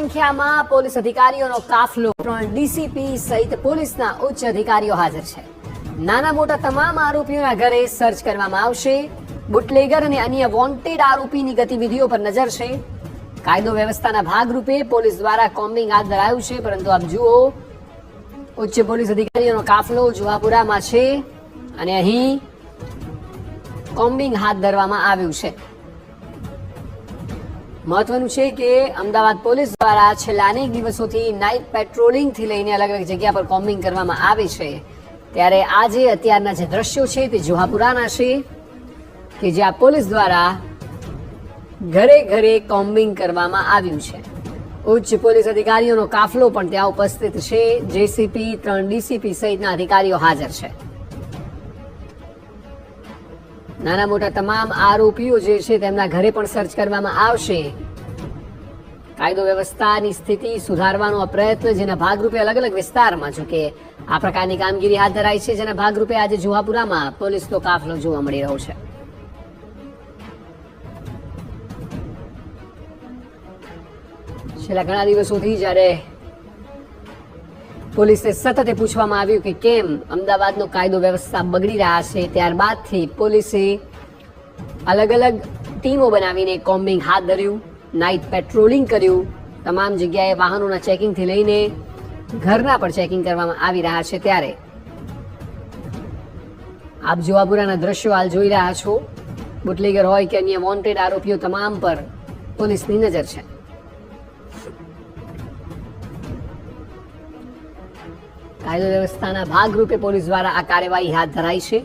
સંખ્યામાં પોલીસ અધિકારીઓનો કાફલો, 3 ડીસીપી સહિત પોલીસના ઉચ્ચ અધિકારીઓ હાજર છે. નાના મોટા તમામ આરોપીઓના ઘરે સર્ચ કરવામાં આવશે. બુટલેગર અને અન્ય વોન્ટેડ આરોપીની ગતિવિધિઓ પર નજર છે. કાયદો વ્યવસ્થાના ભાગરૂપે પોલીસ દ્વારા કોમ્બિંગ હાથ ધરાયું છે, પરંતુ આપ જુઓ ઉચ્ચ પોલીસ અધિકારીઓનો કાફલો જુહાપુરામાં છે અને અહીં કોમ્બિંગ હાથ ધરવામાં આવ્યું છે. મહત્વનું છે કે અમદાવાદ પોલીસ દ્વારા છેલ્લા અનેક દિવસોથી નાઇટ પેટ્રોલિંગથી લઈને અલગ અલગ જગ્યા પર કોમ્બિંગ કરવામાં આવે છે. ત્યારે આજે અત્યારના જે દ્રશ્યો છે તે જુહાપુરાના છે કે જ્યાં પોલીસ દ્વારા ઘરે ઘરે કોમ્બિંગ કરવામાં આવ્યું છે. ઉચ્ચ પોલીસ અધિકારીઓનો કાફલો પણ ત્યાં ઉપસ્થિત છે. જેસીપી, 3 ડીસીપી સહિતના અધિકારીઓ હાજર છે. નાના મોટા તમામ આરોપીઓ જે છે તેમના ઘરે પણ સર્ચ કરવામાં આવશે. કાયદો વ્યવસ્થાની સ્થિતિ સુધારવાનો આ પ્રયત્ન, જેના ભાગરૂપે અલગ અલગ વિસ્તારમાં જો કે આ પ્રકારની કામગીરી હાથ ધરાઈ છે, જેના ભાગરૂપે આજે જુહાપુરામાં પોલીસનો કાફલો જોવા મળી રહ્યો છે. છેલ્લા ઘણા દિવસોથી જ્યારે પોલીસે સતત પૂછવામાં આવ્યું કે કેમ અમદાવાદનો કાયદો વ્યવસ્થા બગડી રહ્યા છે, ત્યારબાદથી પોલીસે અલગ અલગ ટીમો બનાવીને કોમ્બિંગ હાથ ધર્યું, નાઇટ પેટ્રોલિંગ કર્યું. તમામ જગ્યાએ વાહનોના ચેકિંગથી લઈને ઘરના પણ ચેકિંગ કરવામાં આવી રહ્યા છે. ત્યારે આપ જુહાપુરાના દ્રશ્યો હાલ જોઈ રહ્યા છો. બુટલેગર હોય કે અન્ય વોન્ટેડ આરોપીઓ તમામ પર પોલીસની નજર છે. કાયદો વ્યવસ્થાના ભાગરૂપે પોલીસ દ્વારા આ કાર્યવાહી હાથ ધરાઈ છે,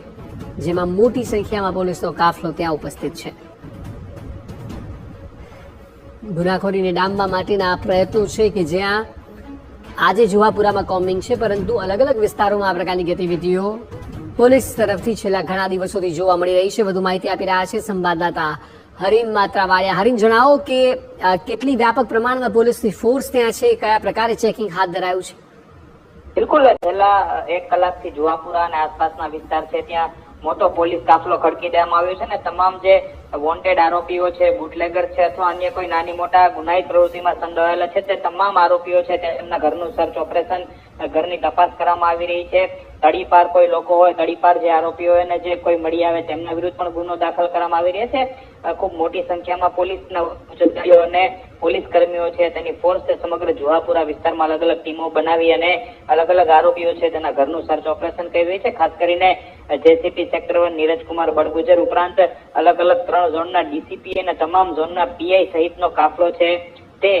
જેમાં મોટી સંખ્યામાં પોલીસનો કાફલો ત્યાં ઉપસ્થિત છે. ગુનાખોરીને ડામવા માટેના આ પ્રયત્નો છે કે જ્યાં આજે જુહાપુરામાં કોમ્બિંગ છે, પરંતુ અલગ અલગ વિસ્તારોમાં આ પ્રકારની ગતિવિધિઓ પોલીસ તરફથી છેલ્લા ઘણા દિવસોથી જોવા મળી રહી છે. વધુ માહિતી આપી રહ્યા છે સંવાદદાતા હરીન માત્રાવાળિયા. હરીન, જણાવો કે કેટલી વ્યાપક પ્રમાણમાં પોલીસની ફોર્સ ત્યાં છે, કયા પ્રકારે ચેકિંગ હાથ ધરાયું છે? બિલકુલ, છેલ્લા 1 કલાકથી જુહાપુરા અને આસપાસના વિસ્તાર છે ત્યાં મોટો પોલીસ કાફલો ખડકી દેવામાં આવ્યો છે ને તમામ જે વોન્ટેડ આરોપીઓ છે, બુટલેગર છે અથવા અન્ય કોઈ નાની મોટા ગુનાહિત પ્રવૃત્તિમાં સંડોવાયેલા છે તે તમામ આરોપીઓ છે તેમના ઘરનું સર્ચ ઓપરેશન, ઘરની તપાસ કરવામાં આવી રહી છે. તડીપાર કોઈ લોકો હોય, તડીપાર જે આરોપીઓ હોય ને જે કોઈ મળી આવે તેમના વિરુદ્ધ પણ ગુનો દાખલ કરવામાં આવી રહ્યો છે. ખૂબ મોટી સંખ્યામાં પોલીસના અધિકારીઓ અને પોલીસ કર્મીઓ છે તેની ફોર્સ સમગ્ર જુહાપુરા વિસ્તારમાં અલગ અલગ ટીમો બનાવી અને અલગ અલગ આરોપીઓ છે તેના ઘરનું સર્ચ ઓપરેશન કરી રહી છે. ખાસ કરીને જેસીપી સેક્ટર 1 નીરજકુમાર બડગુજર ઉપરાંત અલગ અલગ 3 ઝોનના ડીસીપી અને તમામ ઝોનના પીઆઈ સહિતનો કાફલો છે તે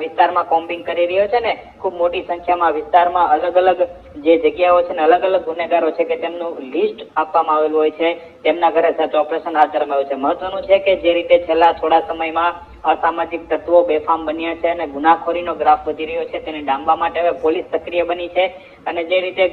વિસ્તારમાં કોમ્બિંગ કરી રહ્યો છે ને ખૂબ મોટી સંખ્યામાં વિસ્તારમાં અલગ અલગ જે જગ્યાઓ છે ને અલગ અલગ ગુનેગારો છે કે તેમનું લિસ્ટ આપવામાં આવેલું હોય છે, તેમના ઘરે સર્ચ ઓપરેશન હાથ ધરવામાં આવ્યું છે. મહત્વનું છે કે જે રીતે છેલ્લા થોડા સમયમાં અસામાજિક તત્વો બેફામ બન્યા છે અને ગુનાખોરીનો ગ્રાફ વધી રહ્યો છે, તેને ડામવા માટે હવે પોલીસ સક્રિય બની છે. અને જે રીતે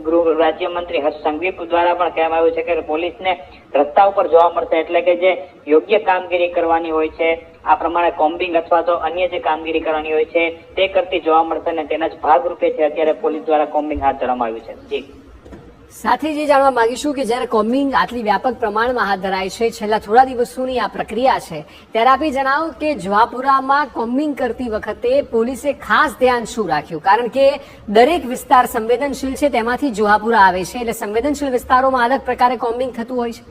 ગૃહ રાજ્યમંત્રી હર્ષ સંઘવી દ્વારા પણ કહેવામાં આવ્યું છે કે પોલીસને રસ્તા ઉપર જોવા મળશે, એટલે કે જે યોગ્ય કામગીરી કરવાની હોય છે આ પ્રમાણે કોમ્બિંગ અથવા તો અન્ય જે કામગીરી કરવાની હોય છે તે કરતી જોવા મળશે અને તેના જ ભાગરૂપે છે અત્યારે પોલીસ દ્વારા કોમ્બિંગ હાથ ધરવામાં આવ્યું છે. જી, સાથે જે જાણવા માંગીશું કે જ્યારે કોમ્બિંગ આટલી વ્યાપક પ્રમાણમાં હાથ ધરાય છે, છેલ્લા થોડા દિવસોની આ પ્રક્રિયા છે, ત્યારે આપે જણાવો કે જુહાપુરામાં કોમ્બિંગ કરતી વખતે પોલીસે ખાસ ધ્યાન શું રાખ્યું? કારણ કે દરેક વિસ્તાર સંવેદનશીલ છે, તેમાંથી જુહાપુરા આવે છે, એટલે સંવેદનશીલ વિસ્તારોમાં અલગ પ્રકારે કોમ્બિંગ થતું હોય છે.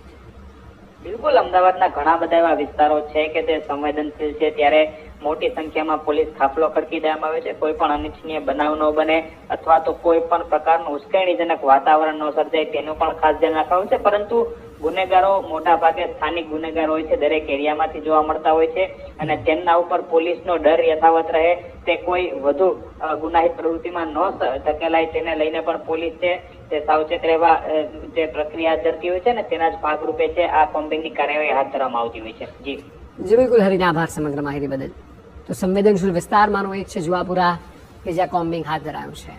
બિલકુલ, અમદાવાદના ઘણા બધા એવા વિસ્તારો છે કે તે સંવેદનશીલ છે, ત્યારે મોટી સંખ્યામાં પોલીસ કાફલો ખડકી દેવામાં આવે છે. કોઈ પણ અનિચ્છનીય બનાવ ન બને અથવા તો કોઈ પણ પ્રકારનું ઉશ્કેરણીજનક વાતાવરણ ન સર્જાય તેનું પણ ખાસ ધ્યાન રાખવાનું છે. પરંતુ ગુનેગારો મોટા ભાગે સ્થાનિક ગુનેગારો હોય છે, દરેક એરિયામાંથી જોવા મળતા હોય છે અને તેમના ઉપર પોલીસનો ડર યથાવત રહે, તે કોઈ વધુ ગુનાહિત પ્રવૃત્તિમાં ન ધકેલાય તેને લઈને પણ પોલીસ છે તે સાવચેત રહેવા જે પ્રક્રિયા ધરતી હોય છે ને તેના જ ભાગરૂપે છે આ કોમ્બિંગની કાર્યવાહી હાથ ધરવામાં આવતી હોય છે. જી બિલકુલ હરીન, આભાર સમગ્ર માહિતી બદલ. તો સંવેદનશીલ વિસ્તારમાંનો એક છે જુહાપુરા કે જ્યાં કોમ્બિંગ હાથ ધરાયું છે.